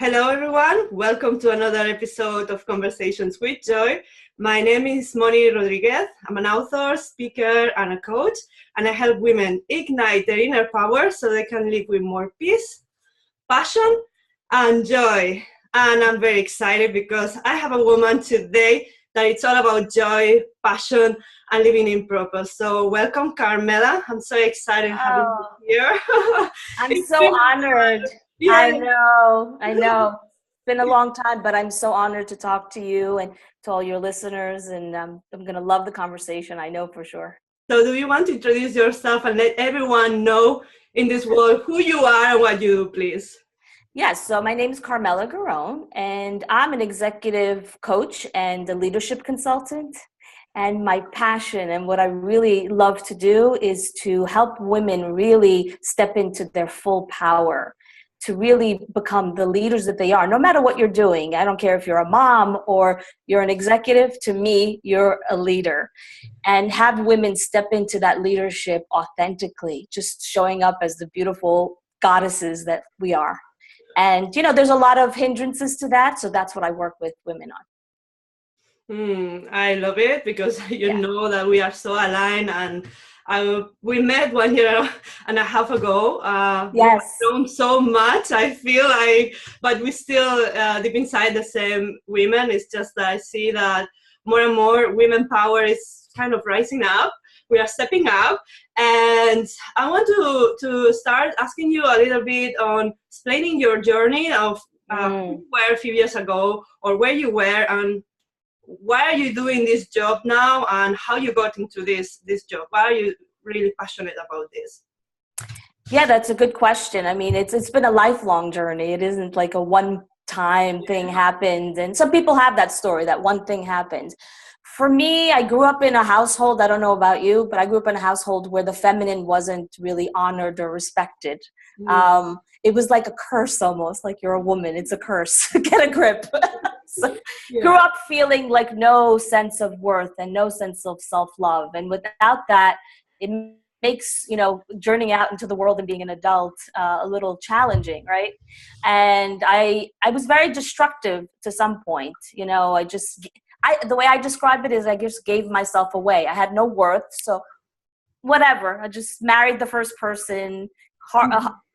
Hello, everyone. Welcome to another episode of Conversations with Joy. My name is Moni Rodriguez. I'm an author, speaker, and a coach, and I help women ignite their inner power so they can live with more peace, passion, and joy. And I'm very excited because I have a woman today that it's all about joy, passion, and living in purpose. So welcome, Carmela. I'm so excited having you here. I'm It's so been honored. yeah. I know. It's been a long time, but I'm so honored to talk to you and to all your listeners. And I'm going to love the conversation, I know for sure. So do you want to introduce yourself and let everyone know in this world who you are and what you do, please? Yes, so my name is Carmela Garone, and I'm an executive coach and a leadership consultant. And my passion and what I really love to do is to help women really step into their full power, to really become the leaders that they are, no matter what you're doing. I don't care if you're a mom or you're an executive, to me, you're a leader. And have women step into that leadership authentically, just showing up as the beautiful goddesses that we are. And, there's a lot of hindrances to that. So that's what I work with women on. I love it because you Yeah. know that we are so aligned, and we met 1 year and a half ago. We have Yes. grown so much, I feel like, but we still deep inside the same women. It's just that I see that more and more women power is kind of rising up. We are stepping up, and I want to start asking you a little bit on explaining your journey of who you were a few years ago or where you were, and why are you doing this job now, and how you got into this job? Why are you really passionate about this? Yeah, that's a good question. I mean, it's been a lifelong journey. It isn't like a one-time thing happened. And some people have that story, that one thing happened. For me, I grew up in a household, I don't know about you, but I grew up in a household where the feminine wasn't really honored or respected. It was like a curse almost, like you're a woman, it's a curse. Get a grip. So, grew up feeling like no sense of worth and no sense of self-love. And without that, it makes journeying out into the world and being an adult a little challenging, right? And I was very destructive to some point. The way I describe it is I just gave myself away. I had no worth, so whatever. I just married the first person,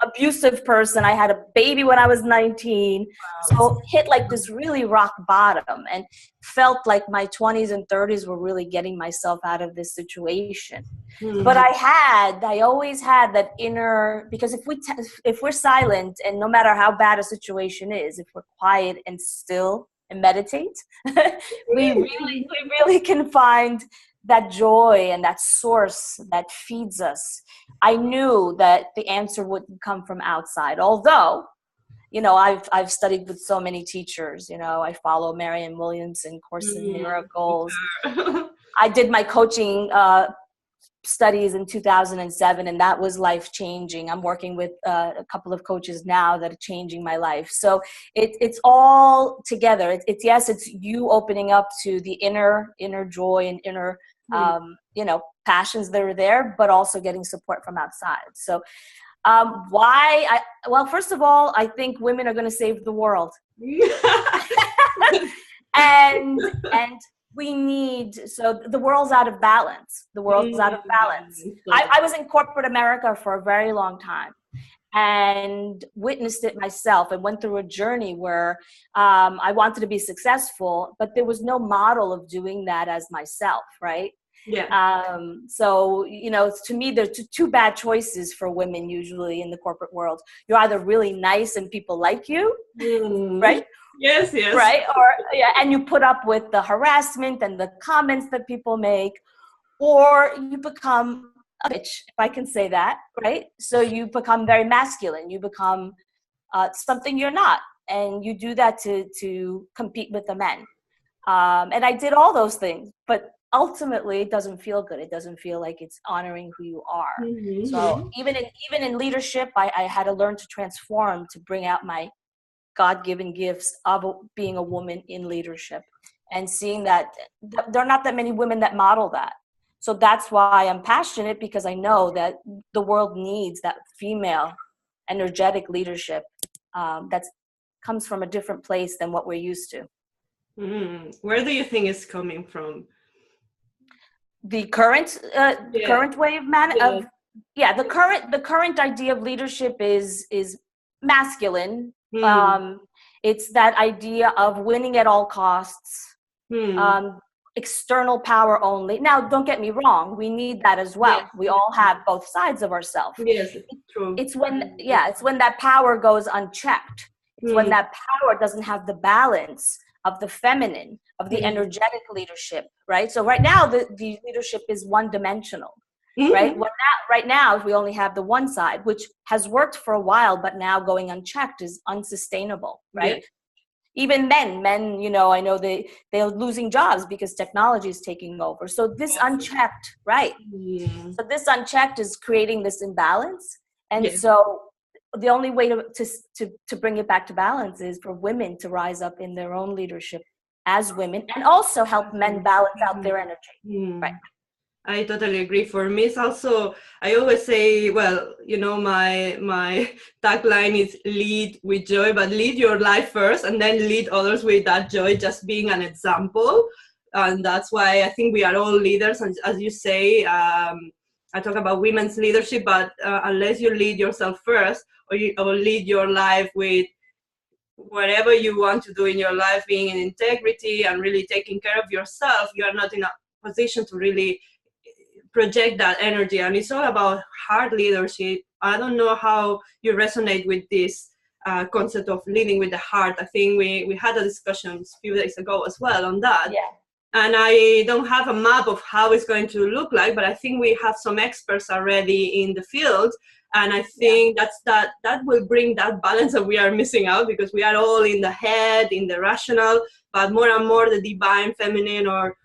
abusive person. I had a baby when I was 19. So hit like this really rock bottom, and felt like my 20s and 30s were really getting myself out of this situation. But I always had that inner, because if we're silent, and no matter how bad a situation is, if we're quiet and still and meditate, we really can find that joy and that source that feeds us. I knew that the answer wouldn't come from outside, although, I've studied with so many teachers. I follow Marianne Williamson, Course in Miracles. I did my coaching studies in 2007, and that was life-changing. I'm working with a couple of coaches now that are changing my life. So it's all together. It's you opening up to the inner joy and inner passions that are there, but also getting support from outside. So first of all, I think women are going to save the world. and the world's out of balance. I was in corporate America for a very long time and witnessed it myself, and went through a journey where I wanted to be successful, but there was no model of doing that as myself, right? So, to me, there's two bad choices for women usually in the corporate world. You're either really nice and people like you, right? Yes. Right? And you put up with the harassment and the comments that people make, or you become a bitch, if I can say that, right? So you become very masculine. You become something you're not, and you do that to compete with the men. And I did all those things, but ultimately it doesn't feel good. It doesn't feel like it's honoring who you are. So even in leadership, I had to learn to transform, to bring out my God-given gifts of being a woman in leadership, and seeing that there are not that many women that model that. So that's why I'm passionate, because I know that the world needs that female energetic leadership that's comes from a different place than what we're used to. Where do you think it's coming from? The current current way of the current idea of leadership is masculine. It's that idea of winning at all costs, external power only. Now, don't get me wrong, we need that as well. Yes. We all have both sides of ourselves. Yes, true. It's when that power goes unchecked. It's when that power doesn't have the balance of the feminine, of the energetic leadership, right? So right now, the leadership is one-dimensional, right? Right now, we only have the one side, which has worked for a while, but now going unchecked is unsustainable, right? Yeah. Even men, you know, I know they're losing jobs because technology is taking over. So this unchecked, right? So this unchecked is creating this imbalance. And so the only way to bring it back to balance is for women to rise up in their own leadership as women and also help men balance out their energy, right? I totally agree. For me, it's also, I always say, well, you know, my tagline is lead with joy, but lead your life first and then lead others with that joy, just being an example. And that's why I think we are all leaders. And as you say, I talk about women's leadership, but unless you lead yourself first or lead your life with whatever you want to do in your life, being in integrity and really taking care of yourself, you are not in a position to really project that energy. And it's all about heart leadership. I don't know how you resonate with this concept of leading with the heart. I think we had a discussion a few days ago as well on that. Yeah. And I don't have a map of how it's going to look like, but I think we have some experts already in the field. And I think that will bring that balance that we are missing out, because we are all in the head, in the rational, but more and more the divine feminine or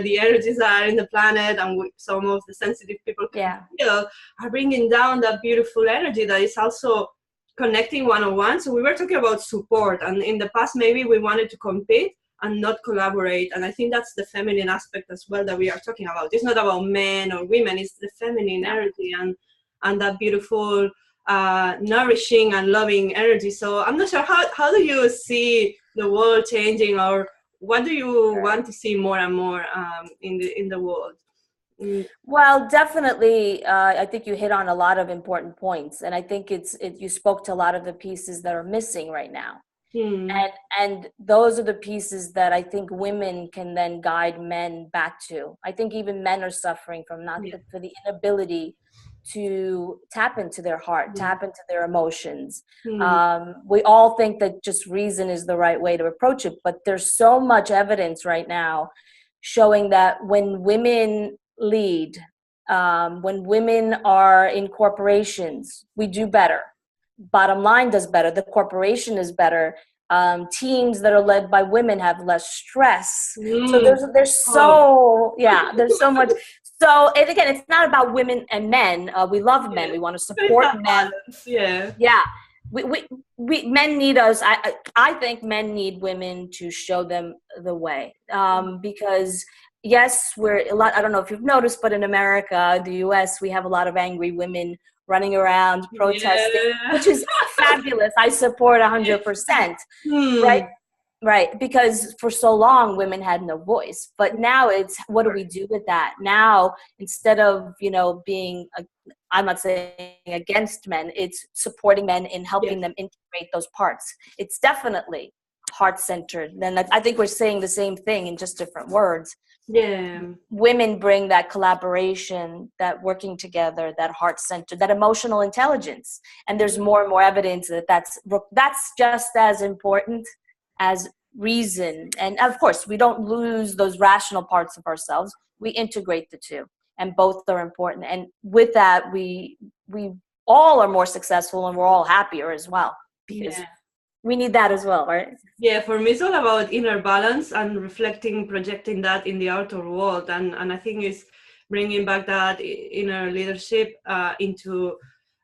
the energies that are in the planet and some of the sensitive people can feel are bringing down that beautiful energy that is also connecting one-on-one. So we were talking about support, and in the past maybe we wanted to compete and not collaborate. And I think that's the feminine aspect as well that we are talking about. It's not about men or women, it's the feminine energy and that beautiful, nourishing and loving energy. So I'm not sure, how do you see the world changing, or what do you want to see more and more in the world? Well, definitely, I think you hit on a lot of important points, and I think you spoke to a lot of the pieces that are missing right now. And those are the pieces that I think women can then guide men back to. I think even men are suffering from for the inability to tap into their heart, tap into their emotions. We all think that just reason is the right way to approach it, but there's so much evidence right now showing that when women lead, when women are in corporations, we do better. Bottom line does better. The corporation is better. Teams that are led by women have less stress. So there's so much. So, and again, it's not about women and men. We love men. We want to support men. We men need us. I think men need women to show them the way. Because yes, we're a lot. I don't know if you've noticed, but in America, the US, we have a lot of angry women running around protesting, which is fabulous. I support 100%. Right, because for so long women had no voice, but now it's, what do we do with that? Now, instead of, you know, being, I'm not saying against men, it's supporting men in helping them integrate those parts. It's definitely heart-centered. Then I think we're saying the same thing in just different words. Women bring that collaboration, that working together, that heart-centered, that emotional intelligence, and there's more and more evidence that that's just as important as reason. And of course, we don't lose those rational parts of ourselves. We integrate the two, and both are important. And with that, we all are more successful, and we're all happier as well, because we need that as well, right? Yeah, for me, it's all about inner balance and reflecting, projecting that in the outer world. And I think it's bringing back that inner leadership into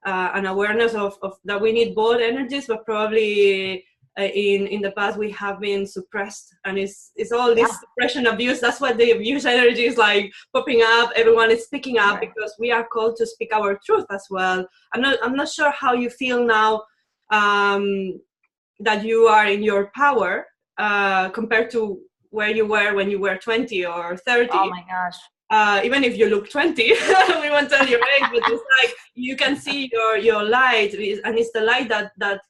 an awareness of that we need both energies, but probably in the past we have been suppressed, and it's all this suppression abuse. That's what the abuse energy is like, popping up. Everyone is speaking up because we are called to speak our truth as well. I'm not sure how you feel now, that you are in your power compared to where you were when you were 20 or 30. Oh my gosh. Even if you look 20, we won't tell your age, but it's like you can see your light, and it's the light that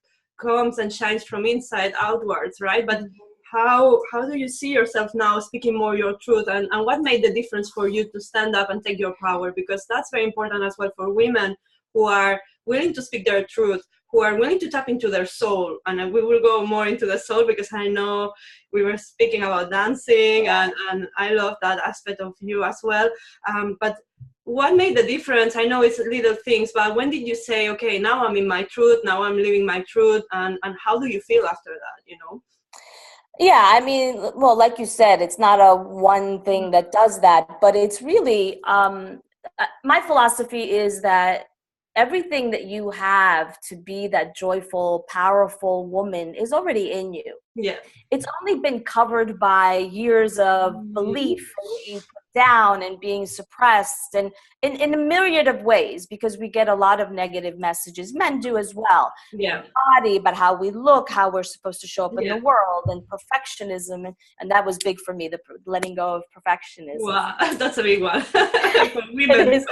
comes and shines from inside outwards, right? But how do you see yourself now speaking more your truth, and what made the difference for you to stand up and take your power? Because that's very important as well for women who are willing to speak their truth, who are willing to tap into their soul. And we will go more into the soul, because I know we were speaking about dancing, and I love that aspect of you as well. But what made the difference? I know it's little things, but when did you say, okay, now I'm in my truth, now I'm living my truth, and how do you feel after that, you know? Yeah, I mean, well, like you said, it's not a one thing that does that, but it's really, my philosophy is that everything that you have to be that joyful, powerful woman is already in you. Yeah. It's only been covered by years of belief and being put down and being suppressed, and in a myriad of ways, because we get a lot of negative messages. Men do as well. Yeah. Body, about how we look, how we're supposed to show up in the world, and perfectionism, and that was big for me, the letting go of perfectionism. Wow, that's a big one. For women. It is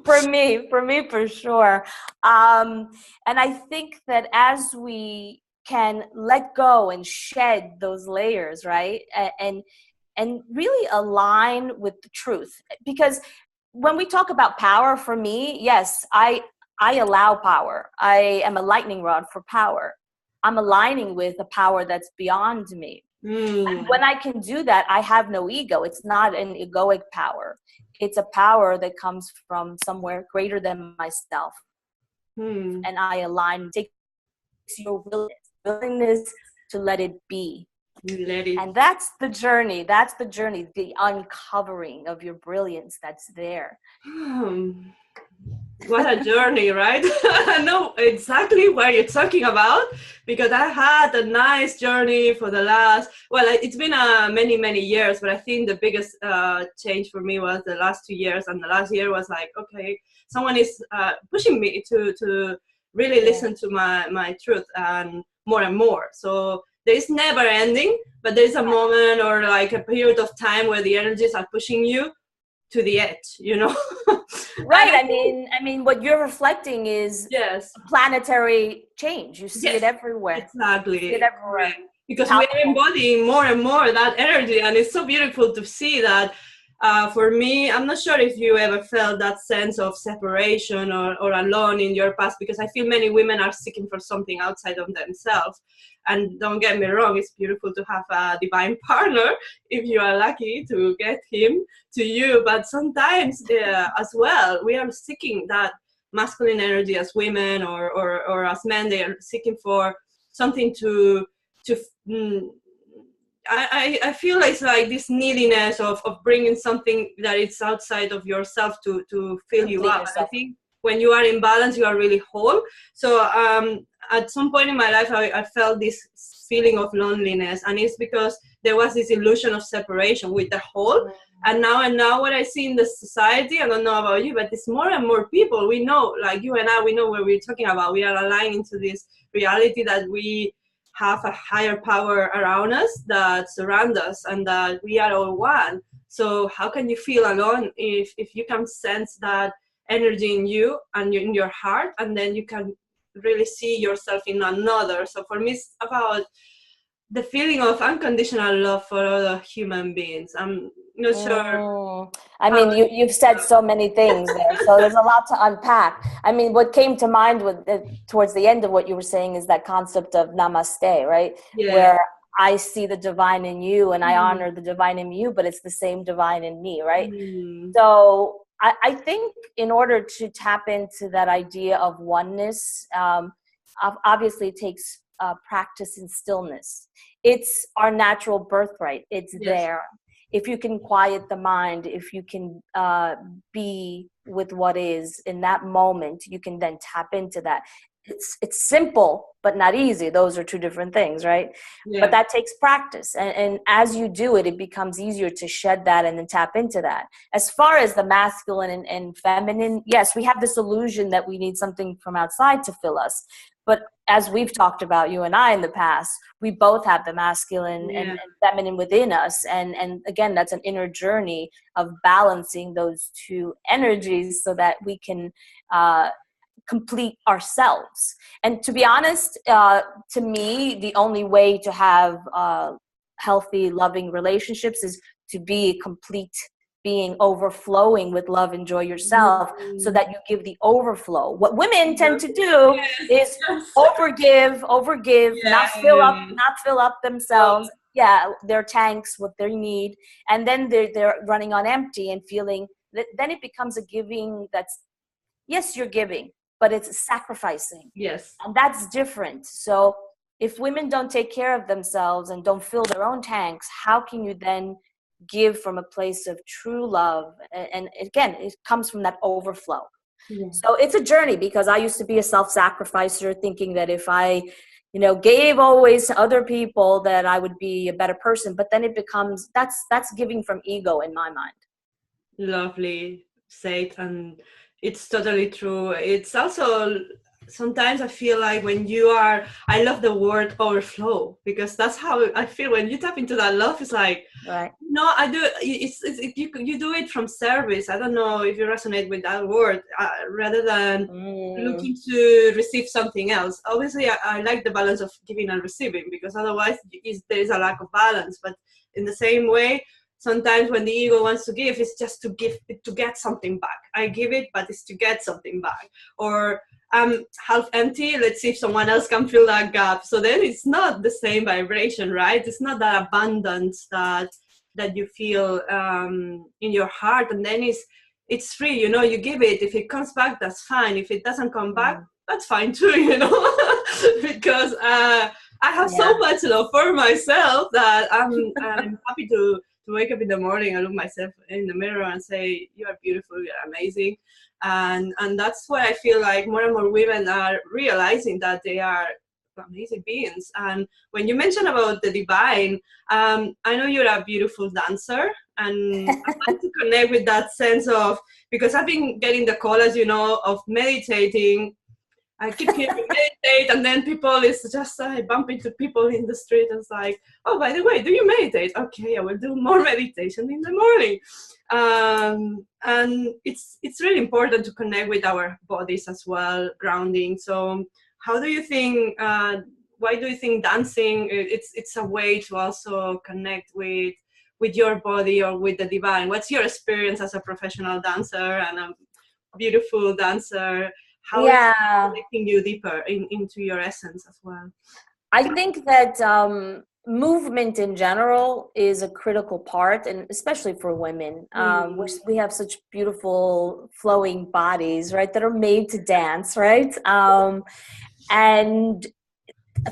for me for sure. And I think that as we can let go and shed those layers, right, and really align with the truth, because when we talk about power, for me, yes, I allow power. I am a lightning rod for power. I'm aligning with a power that's beyond me. And when I can do that, I have no ego. It's not an egoic power. It's a power that comes from somewhere greater than myself. And I align, takes your willingness to let it be. And that's the journey. That's the journey, the uncovering of your brilliance that's there. What a journey, right? I know exactly what you're talking about, because I had a nice journey for the last, well, it's been many years, but I think the biggest change for me was the last 2 years. And the last year was like, okay, someone is pushing me to really listen to my truth, and more. So there is never ending, but there's a moment or like a period of time where the energies are pushing you to the edge, you know. Right. I mean, what you're reflecting is a planetary change. You see it everywhere. Exactly. You see it everywhere. Because we are embodying more and more that energy, and it's so beautiful to see that. For me, I'm not sure if you ever felt that sense of separation or alone in your past, because I feel many women are seeking for something outside of themselves. And don't get me wrong, it's beautiful to have a divine partner if you are lucky to get him to you. But sometimes as well, we are seeking that masculine energy as women, or as men, they are seeking for something to I feel it's like this neediness of bringing something that is outside of yourself to fill you up. I think when you are in balance, you are really whole. So at some point in my life, I felt this feeling of loneliness, and it's because there was this illusion of separation with the whole. And now what I see in the society, I don't know about you, but it's more and more people we know, like you and I, we know what we're talking about. We are aligning to this reality that we have a higher power around us that surround us, and that we are all one. So how can you feel alone if you can sense that energy in you and in your heart, and then you can really see yourself in another? So for me, it's about the feeling of unconditional love for other human beings. I'm not sure. I mean, you've said so many things there, so there's a lot to unpack. I mean, what came to mind towards the end of what you were saying is that concept of Namaste, right? Yeah. Where I see the divine in you, and I honor the divine in you, but it's the same divine in me, right? So I think in order to tap into that idea of oneness, obviously it takes practice in stillness. It's our natural birthright. It's there. If you can quiet the mind, if you can be with what is in that moment, you can then tap into that. It's simple, but not easy. Those are two different things, right? Yeah. But that takes practice. And as you do it, it becomes easier to shed that and then tap into that. As far as the masculine and feminine, yes, we have this illusion that we need something from outside to fill us. But as we've talked about, you and I in the past, we both have the masculine and feminine within us. And again, that's an inner journey of balancing those two energies so that we can complete ourselves. And to be honest, to me, the only way to have healthy, loving relationships is to be a complete being, overflowing with love and joy yourself, so that you give the overflow. What women tend to do is overgive, not fill up themselves, their tanks, what they need, and then they're running on empty and feeling that. Then it becomes a giving that's, yes, you're giving, but it's sacrificing. Yes. And that's different. So if women don't take care of themselves and don't fill their own tanks, how can you then give from a place of true love? And again, it comes from that overflow. So it's a journey, because I used to be a self-sacrificer, thinking that if I gave always to other people, that I would be a better person. But then it becomes, that's giving from ego in my mind. Lovely said, and it's totally true. It's also, sometimes I feel like I love the word overflow, because that's how I feel when you tap into that love. It's like, right. No, I do. You do it from service. I don't know if you resonate with that word, rather than looking to receive something else. Obviously, I like the balance of giving and receiving, because otherwise there is a lack of balance. But in the same way, sometimes when the ego wants to give, it's just to give, to get something back. I give it, but it's to get something back. Or I'm half empty, let's see if someone else can fill that gap. So then it's not the same vibration, right? It's not that abundance that you feel in your heart. And then it's free, you give it. If it comes back, that's fine. If it doesn't come back, that's fine too, because I have so much love for myself that I'm happy to wake up in the morning and look myself in the mirror and say, you are beautiful, you're amazing. And that's why I feel like more and more women are realizing that they are amazing beings. And when you mentioned about the divine, I know you're a beautiful dancer, and I want to connect with that sense of, because I've been getting the call, as you know, of meditating. I keep hearing meditate, and then people, it's just I bump into people in the street and it's like, oh, by the way, do you meditate? Okay, I will do more meditation in the morning. And it's really important to connect with our bodies as well, grounding. So how do you think, why do you think dancing, it's a way to also connect with your body or with the divine? What's your experience as a professional dancer and a beautiful dancer? How is it connecting you deeper into your essence as well? I think that movement in general is a critical part, and especially for women. We have such beautiful flowing bodies, right, that are made to dance, right? And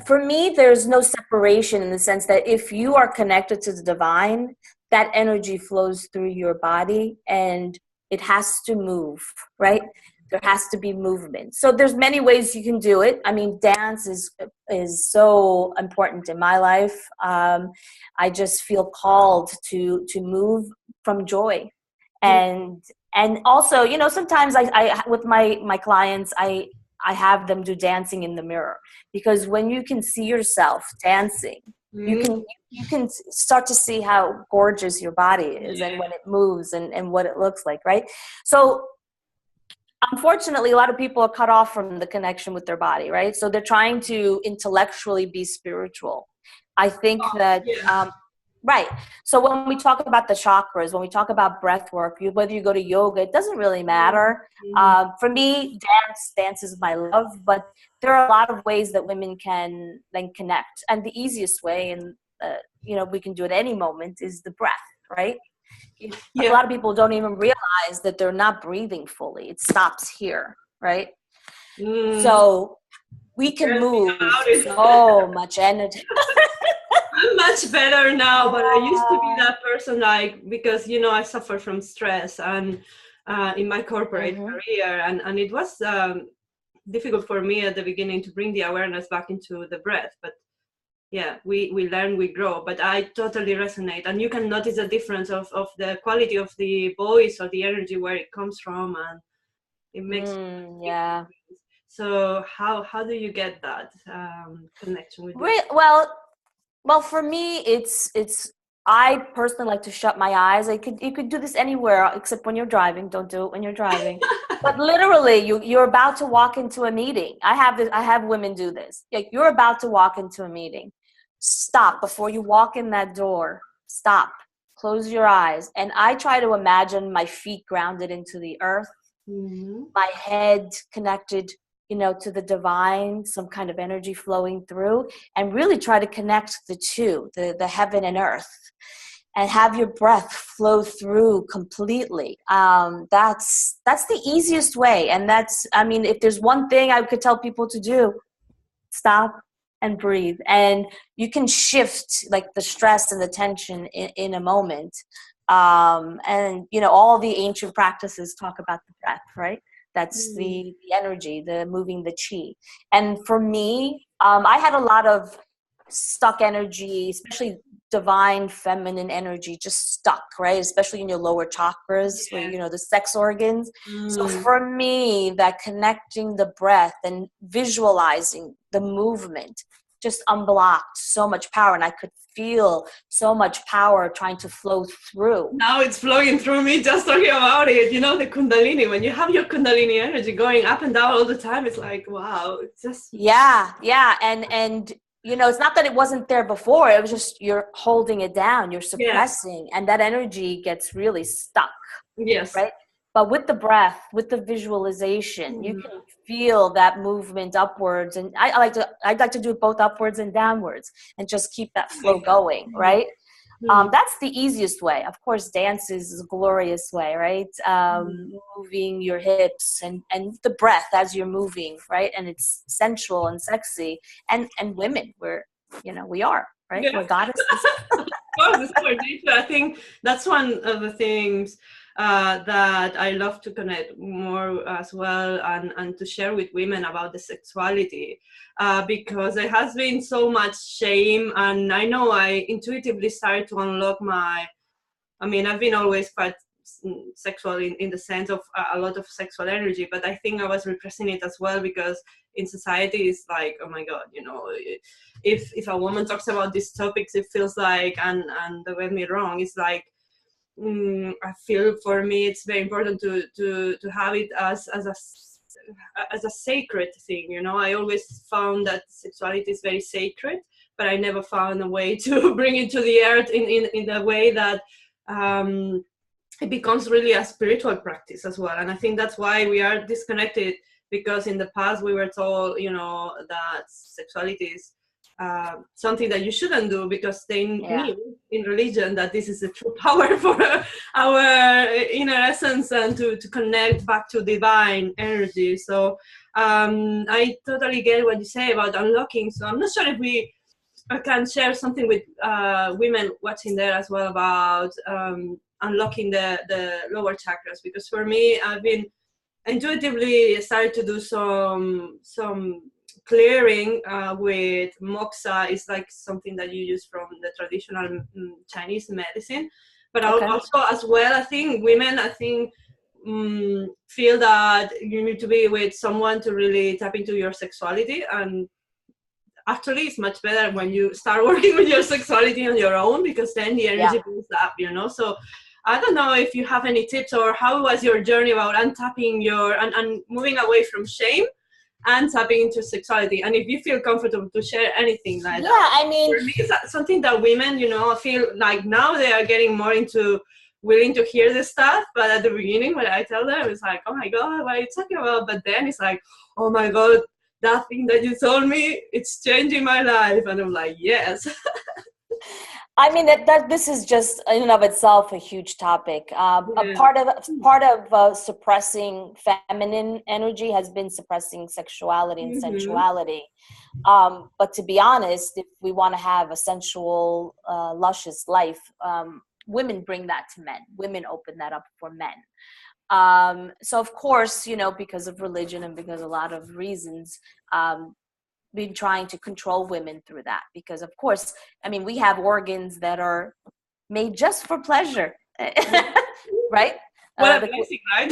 for me, there's no separation, in the sense that if you are connected to the divine, that energy flows through your body and it has to move, right? There has to be movement. So there's many ways you can do it. I mean, dance is so important in my life. I just feel called to move from joy. And also, sometimes I with my clients, I have them do dancing in the mirror, because when you can see yourself dancing, you can start to see how gorgeous your body is, and when it moves and what it looks like, right? So unfortunately, a lot of people are cut off from the connection with their body, right? So they're trying to intellectually be spiritual. I think right. So when we talk about the chakras, when we talk about breath work, whether you go to yoga, it doesn't really matter. For me, dance is my love, but there are a lot of ways that women can then connect. And the easiest way, and we can do it at any moment, is the breath, right? A lot of people don't even realize that they're not breathing fully. It stops here, right? So we can move so much energy. I'm much better now, but I used to be that person, because I suffer from stress and in my corporate career, and it was difficult for me at the beginning to bring the awareness back into the breath. But we learn, we grow. But I totally resonate, and you can notice the difference of the quality of the voice or the energy, where it comes from, and it makes So how do you get that connection with your? Well, for me, it's. I personally like to shut my eyes. You could do this anywhere except when you're driving. Don't do it when you're driving. But literally, you're about to walk into a meeting. I have women do this. Like, you're about to walk into a meeting. Stop before you walk in that door. Stop. Close your eyes, and I try to imagine my feet grounded into the earth, Mm-hmm. my head connected, to the divine, some kind of energy flowing through, and really try to connect the two, the heaven and earth, and have your breath flow through completely. That's the easiest way. And if there's one thing I could tell people to do, stop and breathe. And you can shift like the stress and the tension in a moment. All the ancient practices talk about the breath, right? That's the energy, the moving the chi. And for me, I had a lot of stuck energy, especially divine feminine energy, just stuck, right? Especially in your lower chakras, where, the sex organs. So for me, that connecting the breath and visualizing the movement just unblocked so much power, and I could feel so much power trying to flow through. Now it's flowing through me just talking about it. The Kundalini, when you have your Kundalini energy going up and down all the time, it's like, wow, it's just. Yeah. And it's not that it wasn't there before. It was just you're holding it down, you're suppressing, and that energy gets really stuck. Yes. Right? But with the breath, with the visualization, you can feel that movement upwards. And I'd like to do it both upwards and downwards and just keep that flow going, right? That's the easiest way. Of course, dance is a glorious way, right? Moving your hips and the breath as you're moving, right? And it's sensual and sexy. And women, we are, right? Yeah. We're goddesses. Of course, it's for nature. I think that's one of the things that I love to connect more as well, and to share with women about the sexuality, because there has been so much shame, and I know I intuitively started to unlock I've been always quite sexual in the sense of a lot of sexual energy, but I think I was repressing it as well, because in society it's like, oh my god, if a woman talks about these topics, it feels like, and don't get me wrong, it's like, I feel for me it's very important to have it as a sacred thing. I always found that sexuality is very sacred, but I never found a way to bring it to the earth in a way that it becomes really a spiritual practice as well. And I think that's why we are disconnected, because in the past we were told, that sexuality is something that you shouldn't do, because they knew in religion that this is the true power for our inner essence, and to connect back to divine energy. So I totally get what you say about unlocking. So I'm not sure if I can share something with women watching there as well about unlocking the lower chakras, because for me, I've been intuitively started to do some clearing with moxa. Is like something that you use from the traditional Chinese medicine, but also as well, I think women, feel that you need to be with someone to really tap into your sexuality. And actually it's much better when you start working with your sexuality on your own, because then the energy builds up, so I don't know if you have any tips, or how was your journey about untapping and moving away from shame and tapping into sexuality, and if you feel comfortable to share anything like that. I mean, for me, it's something that women, feel like now they are getting more willing to hear this stuff. But at the beginning, when I tell them, it's like, oh my god, what are you talking about? But then it's like, oh my god, that thing that you told me, it's changing my life. And I'm like, yes. I mean, that this is just in and of itself a huge topic. A part of suppressing feminine energy has been suppressing sexuality and sensuality. But to be honest, if we want to have a sensual, luscious life, women bring that to men. Women open that up for men. So of course, because of religion and because of a lot of reasons, been trying to control women through that, because of course, I mean, we have organs that are made just for pleasure, right? What a The blessing, right?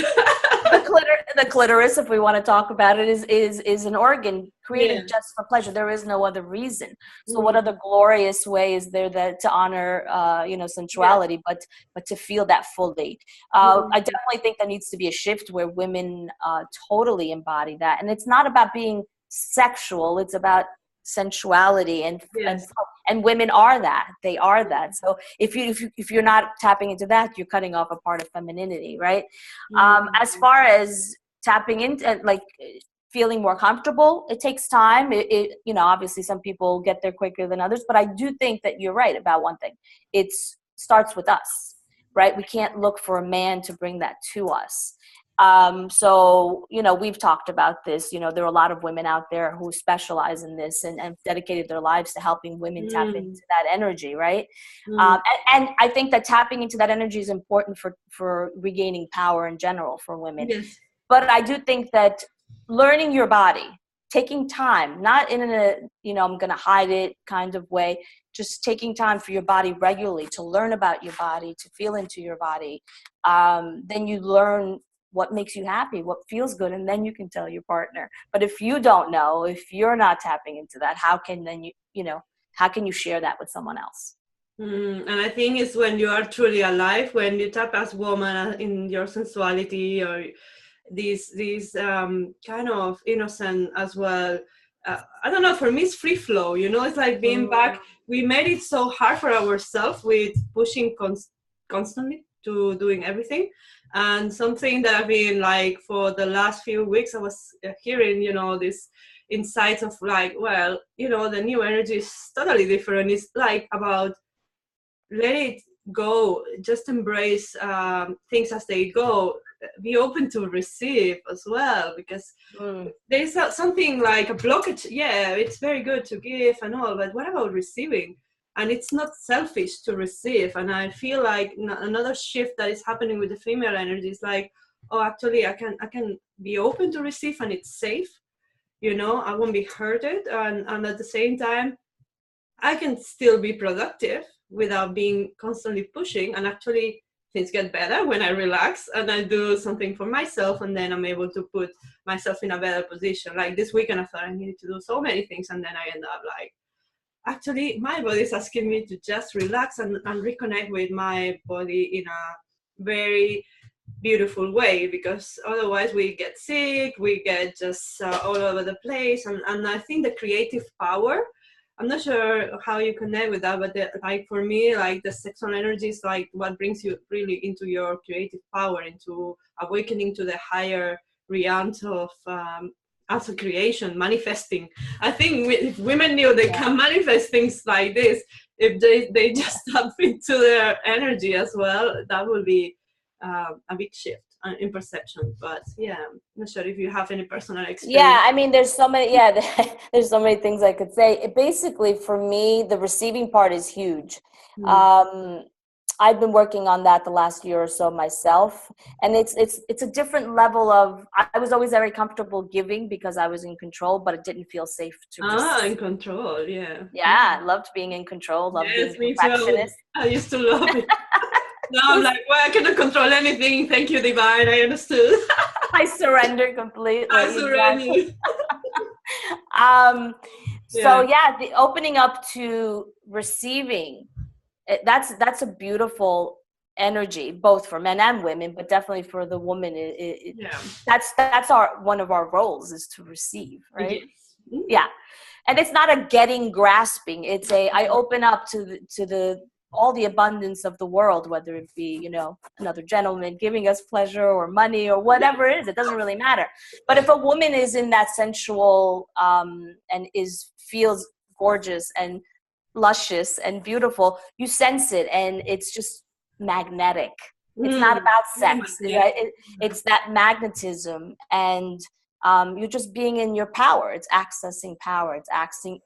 the clitoris, if we want to talk about it, is an organ Yeah. created just for pleasure. There is no other reason. So what Mm. other glorious way is there that to honor sensuality, but to feel that fully? I definitely think there needs to be a shift where women totally embody that, and it's not about being sexual, it's about sensuality, Yes. and women are that. They are that. So if you're not tapping into that, you're cutting off a part of femininity, right? As far as tapping into like feeling more comfortable, it takes time. Obviously some people get there quicker than others, but I do think that you're right about one thing. It starts with us, right? We can't look for a man to bring that to us. So we've talked about this. There are a lot of women out there who specialize in this and dedicated their lives to helping women tap into that energy, right? And I think that tapping into that energy is important for regaining power in general for women. Yes. But I do think that learning your body, taking time, not in I'm going to hide it kind of way, just taking time for your body regularly to learn about your body, to feel into your body. Then you learn what makes you happy, what feels good, and then you can tell your partner. But if you don't know, if you're not tapping into that, how can you share that with someone else? And I think it's when you are truly alive, when you tap as woman in your sensuality, or these kind of innocent as well. I don't know, for me it's free flow, it's like being back. We made it so hard for ourselves with pushing constantly to doing everything. And something that I've been like for the last few weeks, I was hearing, this insights of like, well, the new energy is totally different. It's like about let it go, just embrace things as they go, be open to receive as well, because there's something like a blockage. Yeah, it's very good to give and all, but what about receiving? And it's not selfish to receive. And I feel like another shift that is happening with the female energy is like, oh, actually I can be open to receive, and it's safe, I won't be hurted, and at the same time I can still be productive without being constantly pushing. And actually things get better when I relax and I do something for myself, and then I'm able to put myself in a better position. Like this weekend I thought I needed to do so many things, and then I end up like, actually my body is asking me to just relax and reconnect with my body in a very beautiful way, because otherwise we get sick, we get just all over the place. And I think the creative power, I'm not sure how you connect with that, but like for me, like the sexual energy is like what brings you really into your creative power, into awakening to the higher realms of also creation, manifesting. I think if women knew they can manifest things like this, if they just tap into their energy as well, that would be a big shift in perception. But yeah, I'm not sure if you have any personal experience. Yeah, I mean, there's so many. Yeah, there's so many things I could say. Basically, for me, the receiving part is huge. I've been working on that the last year or so myself, and it's a different level of. I was always very comfortable giving because I was in control, but it didn't feel safe to receive. In control, yeah. Yeah, I loved being in control. Loved Yes, being me perfectionist. too. I used to love it. Now I'm like, well, I cannot control anything. Thank you, divine. I understood. I surrender completely. I surrender. So yeah, the opening up to receiving, that's a beautiful energy, both for men and women, but definitely for the woman. That's one of our roles, is to receive, right? Yes. Yeah, and it's not a getting, grasping. It's I open up to the all the abundance of the world, whether it be, another gentleman giving us pleasure or money or whatever it is, it doesn't really matter. But if a woman is in that sensual and feels gorgeous and luscious and beautiful, you sense it, and it's just magnetic. It's not about sex. It's that magnetism, and you're just being in your power. It's accessing power. It's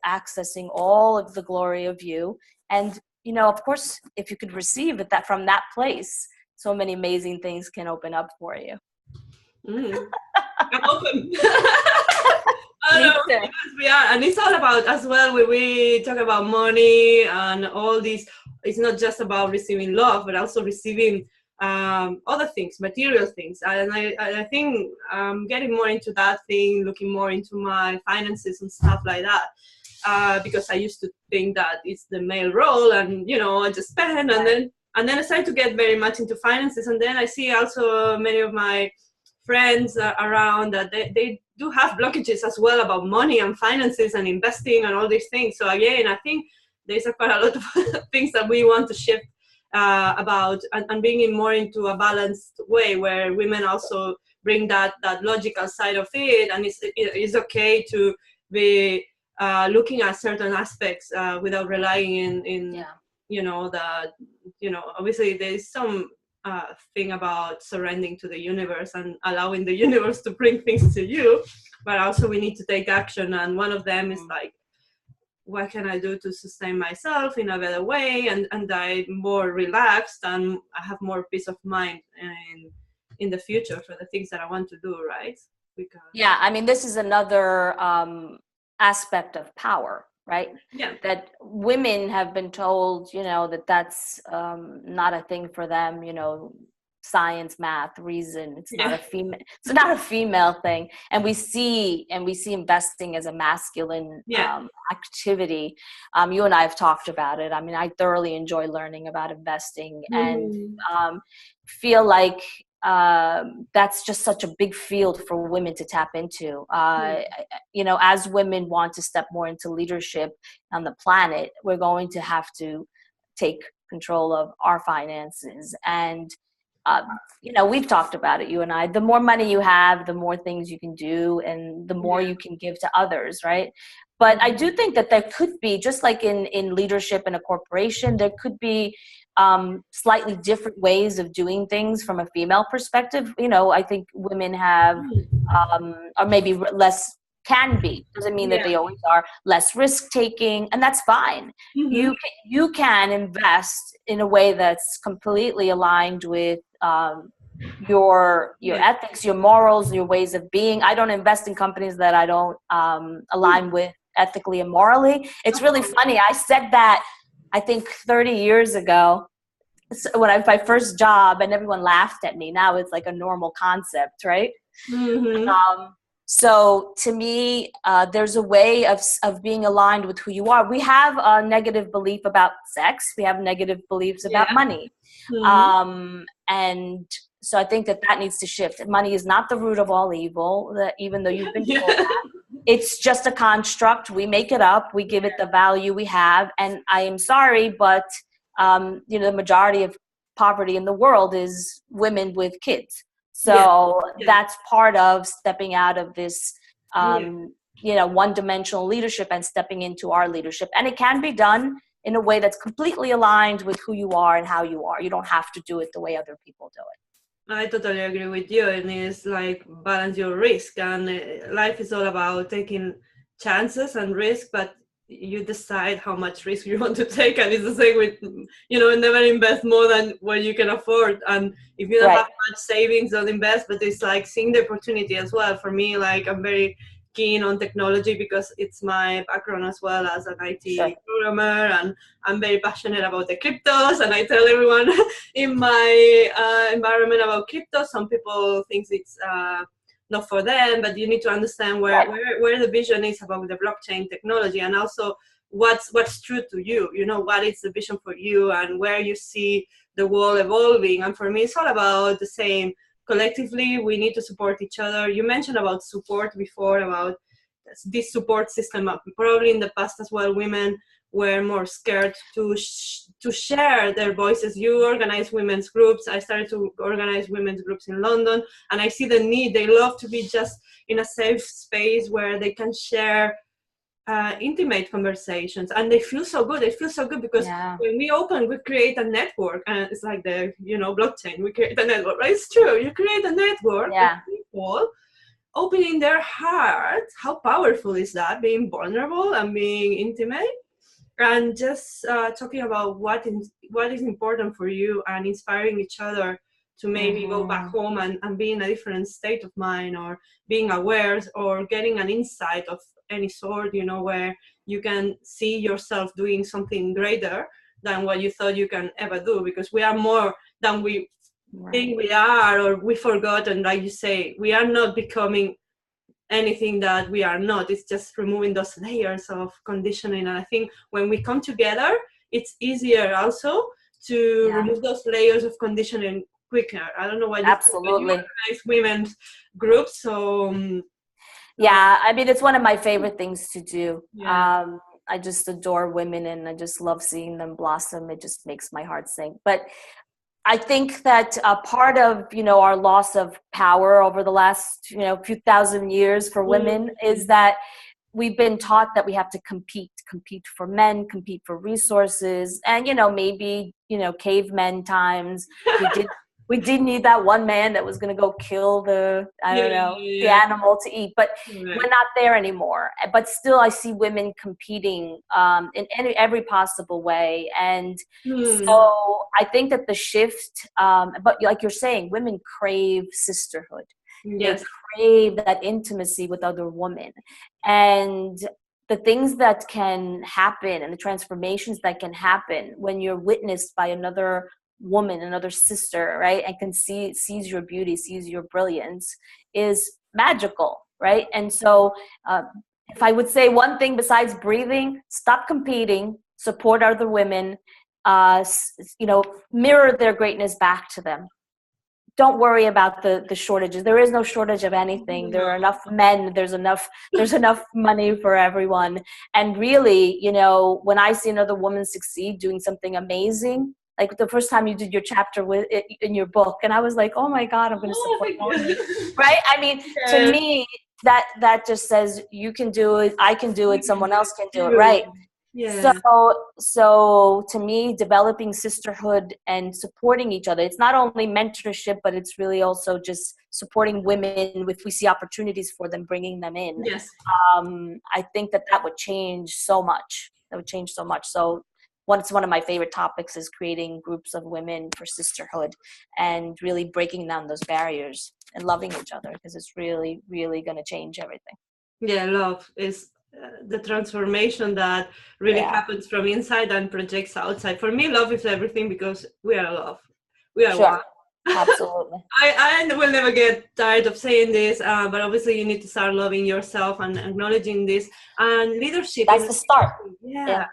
accessing all of the glory of you. And of course, if you could receive it from that place, so many amazing things can open up for you. I'm open. Yes, we are. And it's all about, as well, when we talk about money and all these, it's not just about receiving love, but also receiving other things, material things. And I think I'm getting more into that thing, looking more into my finances and stuff like that. Because I used to think that it's the male role, and I just spend, and then I started to get very much into finances, and then I see also many of my friends around that they do have blockages as well about money and finances and investing and all these things. So again, I think there's quite a lot of things that we want to shift about, and bringing more into a balanced way where women also bring that logical side of it, and it's okay to be looking at certain aspects without relying in obviously there's some thing about surrendering to the universe and allowing the universe to bring things to you, but also we need to take action, and one of them is like, what can I do to sustain myself in a better way, and I'm more relaxed and I have more peace of mind in the future for the things that I want to do, right? Because I mean, this is another aspect of power, right? Yeah. That women have been told, that's not a thing for them, science, math, reason. It's not a female. It's not a female thing, and we see investing as a masculine activity. You and I have talked about it. I mean, I thoroughly enjoy learning about investing, and feel like that's just such a big field for women to tap into. As women want to step more into leadership on the planet, we're going to have to take control of our finances. And we've talked about it, you and I. The more money you have, the more things you can do, and the more you can give to others, right? But I do think that there could be, just like in leadership in a corporation, there could be slightly different ways of doing things from a female perspective. I think women have, or maybe less, can be, doesn't mean that they always are, less risk taking, and that's fine. You can invest in a way that's completely aligned with your ethics, your morals, your ways of being. I don't invest in companies that I don't align with ethically and morally. It's really funny. I said that, I think 30 years ago, when my first job, and everyone laughed at me. Now it's like a normal concept, right? So to me, there's a way of being aligned with who you are. We have a negative belief about sex. We have negative beliefs about money. And so I think that needs to shift. Money is not the root of all evil, even though you've been told that. It's just a construct. We make it up. We give it the value we have. And I am sorry, but the majority of poverty in the world is women with kids. So that's part of stepping out of this, one-dimensional leadership and stepping into our leadership. And it can be done in a way that's completely aligned with who you are and how you are. You don't have to do it the way other people do it. I totally agree with you. And it's like balance your risk. And life is all about taking chances and risk, but you decide how much risk you want to take. And it's the same with, never invest more than what you can afford. And if you don't have much savings, don't invest. But it's like seeing the opportunity as well. For me, like, I'm very keen on technology because it's my background as well as an IT programmer, and I'm very passionate about the cryptos, and I tell everyone in my environment about cryptos. Some people think it's not for them, but you need to understand where the vision is about the blockchain technology, and also what's true to you, what is the vision for you and where you see the world evolving. And for me, it's all about the same. Collectively, we need to support each other. You mentioned about support before, about this support system. Probably in the past as well, women were more scared to share their voices. You organize women's groups. I started to organize women's groups in London, and I see the need. They love to be just in a safe space where they can share intimate conversations, and they feel so good. They feel so good because when we open, we create a network, and it's like the blockchain. We create a network, right? It's true. You create a network of people opening their hearts. How powerful is that? Being vulnerable and being intimate, and just talking about what is important for you, and inspiring each other to maybe go back home and be in a different state of mind, or being aware, or getting an insight of any sort, where you can see yourself doing something greater than what you thought you can ever do, because we are more than we Right. think we are, or we forgot. And like you say, we are not becoming anything that we are not. It's just removing those layers of conditioning. And I think when we come together, it's easier also to Yeah. remove those layers of conditioning quicker. I don't know what you think, but you Absolutely. organize women's groups, so Yeah, I mean, it's one of my favorite things to do. yeah. I just adore women and I just love seeing them blossom. It just makes my heart sing. But I think that part of, our loss of power over the last, few thousand years for women is that we've been taught that we have to compete for men, compete for resources. And, maybe, cavemen times, we did need that one man that was going to go kill Yeah, the yeah, animal to eat, but yeah. we're not there anymore. But still I see women competing in every possible way. And Hmm. so I think that the shift, but like you're saying, women crave sisterhood. They Yes. crave that intimacy with other women. And the things that can happen and the transformations that can happen when you're witnessed by another woman, another sister, right? And sees your beauty, sees your brilliance is magical, right? And so uh, if I would say one thing besides breathing, stop competing, support other women, uh, mirror their greatness back to them. Don't worry about the shortages. There is no shortage of anything. There are No. enough men. There's enough money for everyone. And really, when I see another woman succeed doing something amazing, like the first time you did your chapter in your book, and I was like, oh my God, I'm going to Oh, support thank more women. you. Right? I mean, to Yes. me, that just says you can do it, I can do We it, can someone do else it can do it. too. Right. So, Yeah. so to me, developing sisterhood and supporting each other, it's not only mentorship, but it's really also just supporting women if we see opportunities for them, bringing them in. Yes. I think that would change so much. That would change so much. So it's one of my favorite topics is creating groups of women for sisterhood and really breaking down those barriers and loving each other, because it's really, really going to change everything. Yeah, love is the transformation that really Yeah, happens from inside and projects outside. For me, love is everything because we are love. We are one. sure. Absolutely. I will never get tired of saying this, but obviously you need to start loving yourself and acknowledging this. And leadership That's in the start. yeah. Yeah,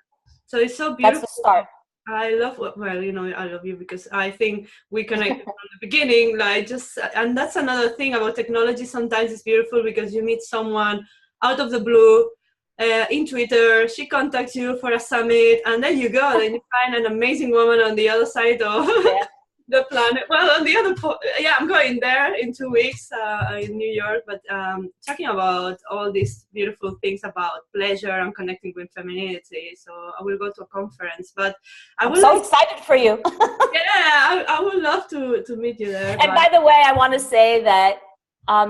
So it's so that's beautiful. the start. I love well, I love you because I think we connected from the beginning. Like just, and that's another thing about technology. Sometimes it's beautiful because you meet someone out of the blue in Twitter. She contacts you for a summit, and then you go. Then you find an amazing woman on the other side of Yeah. the planet. Well, on the other, yeah, I'm going there in 2 weeks in New York. But talking about all these beautiful things about pleasure and connecting with femininity. So I will go to a conference, but I I'm would so like, excited for you. yeah, I would love to meet you there. And But by the way, I want to say that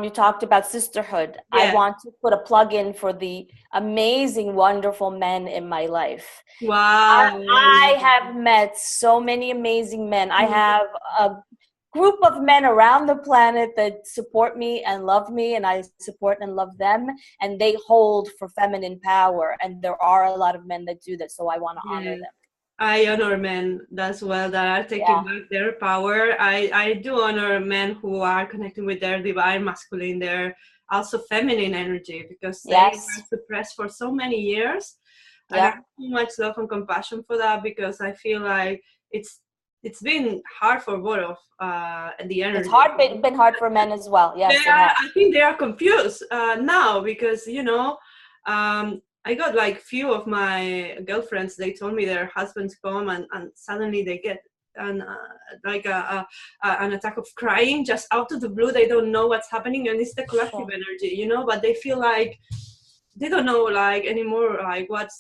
you talked about sisterhood. I yeah, want to put a plug in for the amazing, wonderful men in my life. I, wow, I I love have met so many amazing men. I it. have a group of men around the planet that support me and love me, and I support and love them. And they hold for feminine power. And there are a lot of men that do that. So I want to honor Yeah. them. I honor men as well that are taking Yeah. back their power. I do honor men who are connecting with their divine masculine, their also feminine energy because they were Yes. suppressed for so many years. And I Yeah. have so much love and compassion for that because I feel like it's been hard for both of the It's energy. hard, but been hard for men as well. They Yes, it are, has. I think they are confused now because I got like few of my girlfriends, they told me their husbands come and suddenly they get an like an attack of crying just out of the blue. They don't know what's happening, and it's the collective Sure. energy, but they feel like they don't know like anymore like what's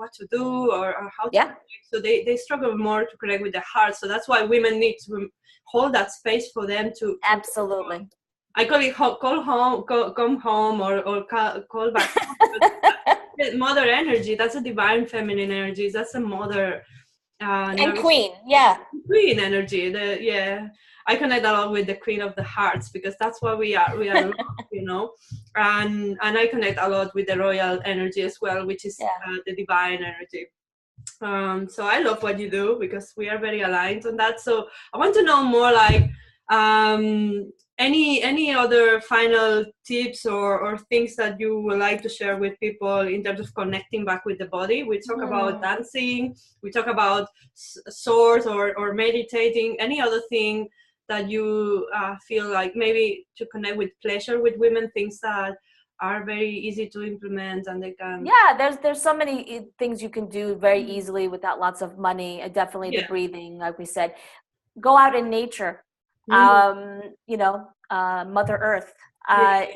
what to do or how to Yeah, connect. So they struggle more to connect with the heart. So that's why women need to hold that space for them to absolutely. I call it call home, come home, or call back home. Because that's the mother energy. That's a divine feminine energy. That's a mother And nourishing queen. Yeah, queen energy. Yeah, I connect a lot with the queen of the hearts because that's what we are. We are love. And I connect a lot with the royal energy as well, which is yeah. the divine energy. So I love what you do because we are very aligned on that. So I want to know more, like, any other final tips or things that you would like to share with people in terms of connecting back with the body. We talk about Hmm. dancing, we talk about swords or meditating. Any other thing that you feel like maybe to connect with pleasure with women, things that are very easy to implement and they can. Yeah, there's so many things you can do very Mm. easily without lots of money. Definitely the Yeah. breathing, like we said. Go out in nature. Mhm. Mother Earth. Yeah.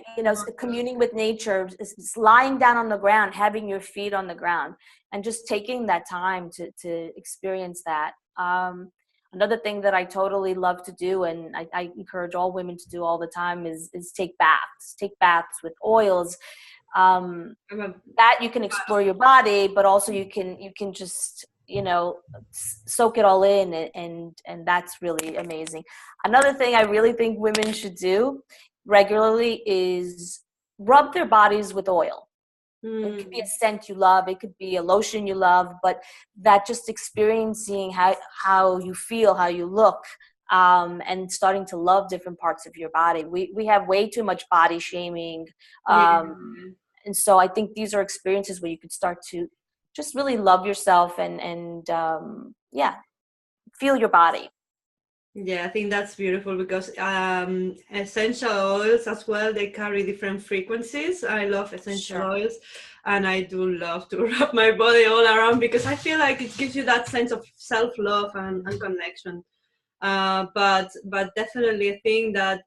Communing with nature, is lying down on the ground, having your feet on the ground, and just taking that time to experience that. Another thing that I totally love to do, and I encourage all women to do all the time, is take baths. Take baths with oils. Um, I'm a, that you can explore your body, but also you can just soak it all in, and that's really amazing. Another thing I really think women should do regularly is rub their bodies with oil. It could be a mm, scent you love, it could be a lotion you love, but that just experiencing how you feel, how you look, and starting to love different parts of your body. We have way too much body shaming, yeah. and so I think these are experiences where you could start to just really love yourself and yeah, feel your body. Yeah, I think that's beautiful because essential oils as well, they carry different frequencies. I love essential Sure. oils and I do love to wrap my body all around because I feel like it gives you that sense of self-love and connection. But definitely I think that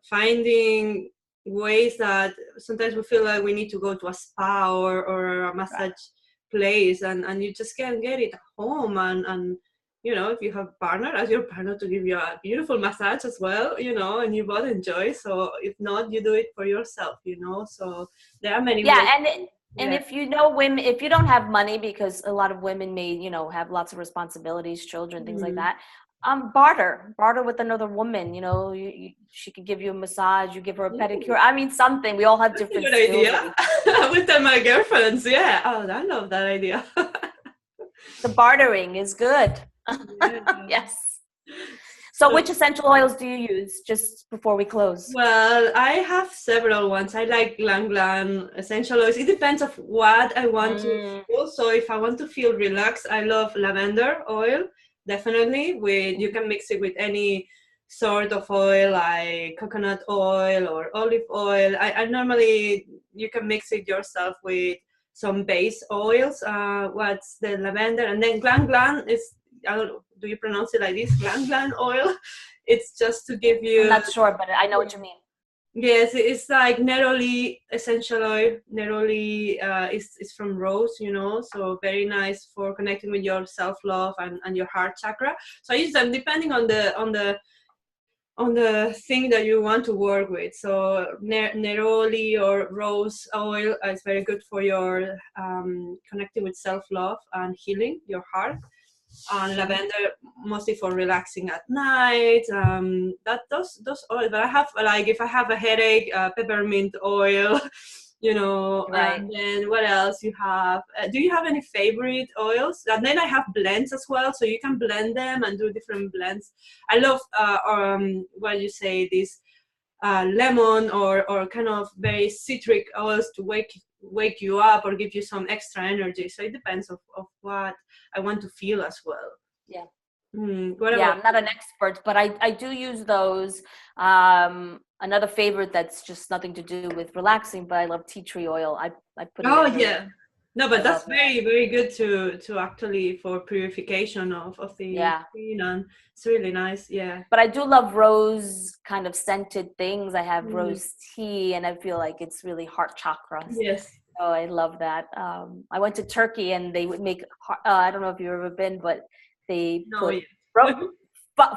finding ways that sometimes we feel like we need to go to a spa or a Right. massage place and you just can't get it at home and if you have a partner, ask your partner to give you a beautiful massage as well, and you both enjoy. So if not, you do it for yourself, so there are many Yeah, ways. and Yeah. if you know women, if you don't have money, because a lot of women may, have lots of responsibilities, children, things like Mm. that. Barter with another woman. She could give you a massage, you give her a pedicure. Ooh, I mean, something. We all have that's a different good skills idea. that we can do. I will tell my girlfriends. Yeah. Oh, I love that idea. The bartering is good. Yeah. Yes. So, So, which essential oils do you use? Just before we close. well, I have several ones. I like Glan Glan essential oils. It depends of what I want to Mm. feel. So if I want to feel relaxed, I love lavender oil. Definitely, with you can mix it with any sort of oil like coconut oil or olive oil. I normally you can mix it yourself with some base oils. What's the lavender and then Glan Glan is, I don't know, do you pronounce it like this? Glan Glan oil. It's just to give I'm you. not sure, but I know what you mean. Yes, it's like neroli essential oil. Neroli is from rose, so very nice for connecting with your self love and your heart chakra. So I use them depending on the thing that you want to work with. So neroli or rose oil is very good for your connecting with self love and healing your heart, and Mhm. lavender mostly for relaxing at night. That those oil. But I have, like, if I have a headache, peppermint oil. Right. And then what else you have? Do you have any favorite oils? And then I have blends as well, so you can blend them and do different blends. I love what you say, this lemon or kind of very citric oils to wake you up or give you some extra energy. So it depends of what I want to feel as well. Yeah. What Yeah, about I'm not an expert, but I do use those. Another favorite that's just nothing to do with relaxing, but I love tea tree oil. I put you? it Oh everywhere. yeah. No, I but love that's that. very, very good to actually for purification of the Yeah. skin, and it's really nice. Yeah. But I do love rose kind of scented things. I have Mm, rose tea, and I feel like it's really heart chakras. yes. So I love that. I went to Turkey, and they would make. I don't know if you've ever been, but they No, put yeah. ro-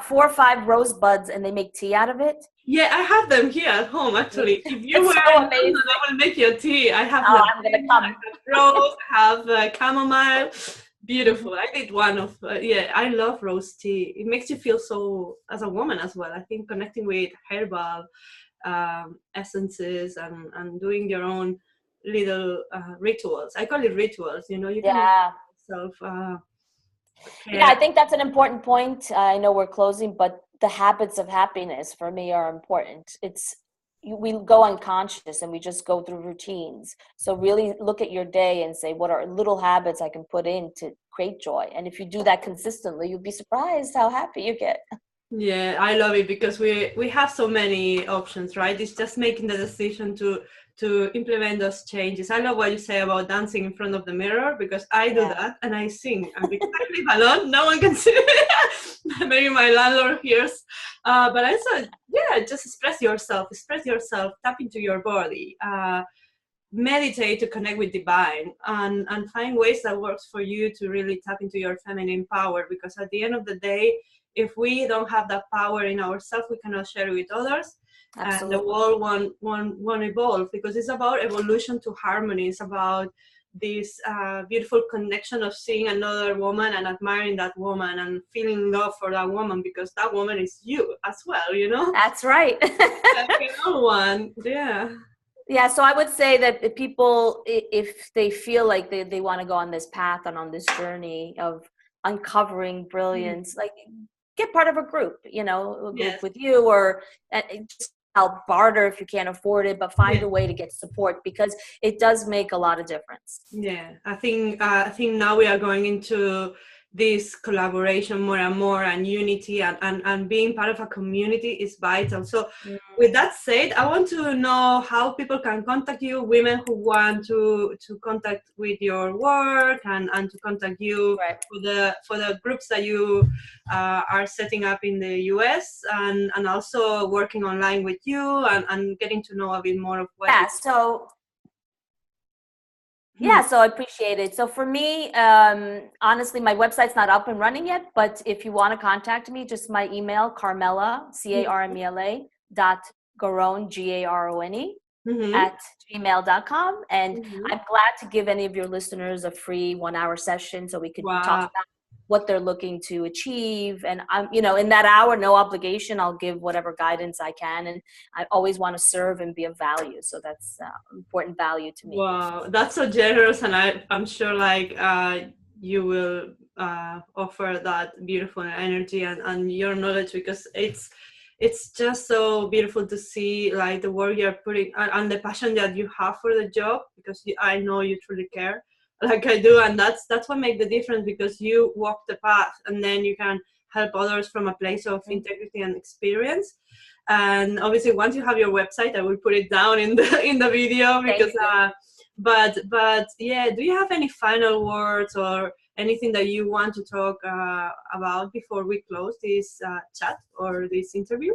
4 or 5 rosebuds, and they make tea out of it. Yeah, I have them here at home actually. If you It's were so in London, amazing. I will make you a tea. I have Oh, I'm gonna lavender, I come. have rose, I have chamomile. Mhm. Beautiful. I did one of, yeah, I love rose tea. It makes you feel so, as a woman as well. I think connecting with herbal essences and doing your own little rituals. I call it rituals. You can make Yeah. self Yeah, I care. think that's an important point. I know we're closing, but the habits of happiness for me are important. We go unconscious and we just go through routines. So really look at your day and say, what are little habits I can put in to create joy? And if you do that consistently, you'll be surprised how happy you get. Yeah, I love it because we have so many options, right? It's just making the decision to implement those changes. I love what you say about dancing in front of the mirror, because I do Yeah, that and I sing. And because I live alone, no one can see me. Maybe my landlord hears. But I said, yeah, just express yourself, tap into your body. Meditate to connect with divine, and find ways that works for you to really tap into your feminine power, because at the end of the day, if we don't have that power in ourselves, we cannot share it with others, and the absolutely. world won't evolve, because it's about evolution to harmony. It's about this beautiful connection of seeing another woman and admiring that woman and feeling love for that woman, because that woman is you as well, you know. That's right. Like another one, yeah. Yeah, so I would say that if people, if they feel like they want to go on this path and on this journey of uncovering brilliance, like get part of a group, a group Yes. with you, or just help barter if you can't afford it, but find Yeah. a way to get support, because it does make a lot of difference. Yeah, I think now we are going into this collaboration more and more, and unity, and being part of a community is vital. So with that said, I want to know how people can contact you, women who want to contact with your work, and to contact you Right. for the groups that you are setting up in the US, and also working online with you, and getting to know a bit more of what you. Yeah. So Hmm. yeah, so I appreciate it. So for me, honestly, my website's not up and running yet, but if you want to contact me, just my email, Carmela, Carmela dot Garone, Garone, Mm-hmm. at gmail.com. And Mm-hmm. I'm glad to give any of your listeners a free 1 hour session so we could talk Wow. about what they're looking to achieve. And in that hour, no obligation, I'll give whatever guidance I can. And I always want to serve and be of value. So that's important value to me. Wow, that's so generous, and I'm sure like you will offer that beautiful energy, and your knowledge, because it's just so beautiful to see like the work you're putting, and the passion that you have for the job, because I know you truly care like I do, and that's what makes the difference, because you walk the path, and then you can help others from a place of integrity and experience. And obviously once you have your website, I will put it down in the video, Thank because you. but yeah, do you have any final words or anything that you want to talk about before we close this chat or this interview?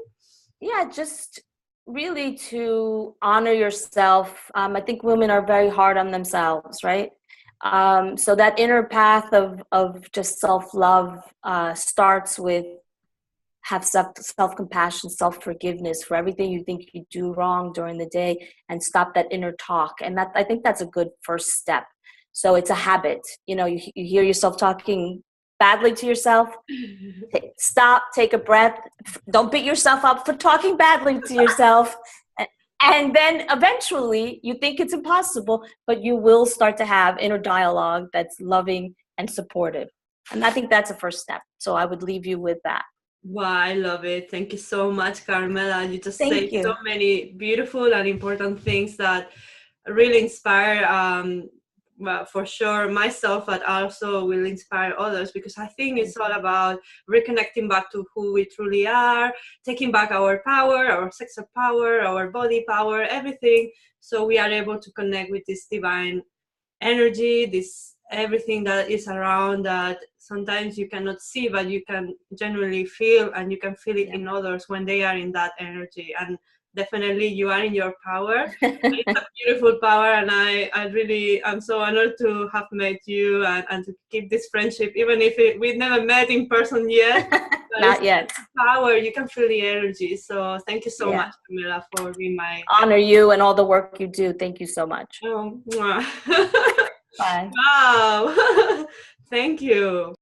Yeah, just really to honor yourself. I think women are very hard on themselves, right? So that inner path of just self-love starts with have self-compassion, self-forgiveness for everything you think you do wrong during the day, and stop that inner talk. And that, I think that's a good first step. So it's a habit. You hear yourself talking badly to yourself. Stop, take a breath. Don't beat yourself up for talking badly to yourself. And then eventually you think it's impossible, but you will start to have inner dialogue that's loving and supportive. And I think that's a first step. So I would leave you with that. Wow, I love it. Thank you so much, Carmela. You just said Thank so you. many beautiful and important things that really inspire, well, for sure myself, but also will inspire others, because I think Thank it's all you. about reconnecting back to who we truly are, taking back our power, our sexual power, our body power, everything, so we are able to connect with this divine energy, this everything that is around, that sometimes you cannot see, but you can genuinely feel, and you can feel it Yeah. in others when they are in that energy. And definitely you are in your power. It's a beautiful power, and I'm so honored to have met you, and to keep this friendship, even if we've never met in person yet. But it's Not yet. power, you can feel the energy. So thank you so much, Yeah. Camila, for being my guest. Honor you and all the work you do. Thank you so much. Mwah. Bye. Wow. Thank you.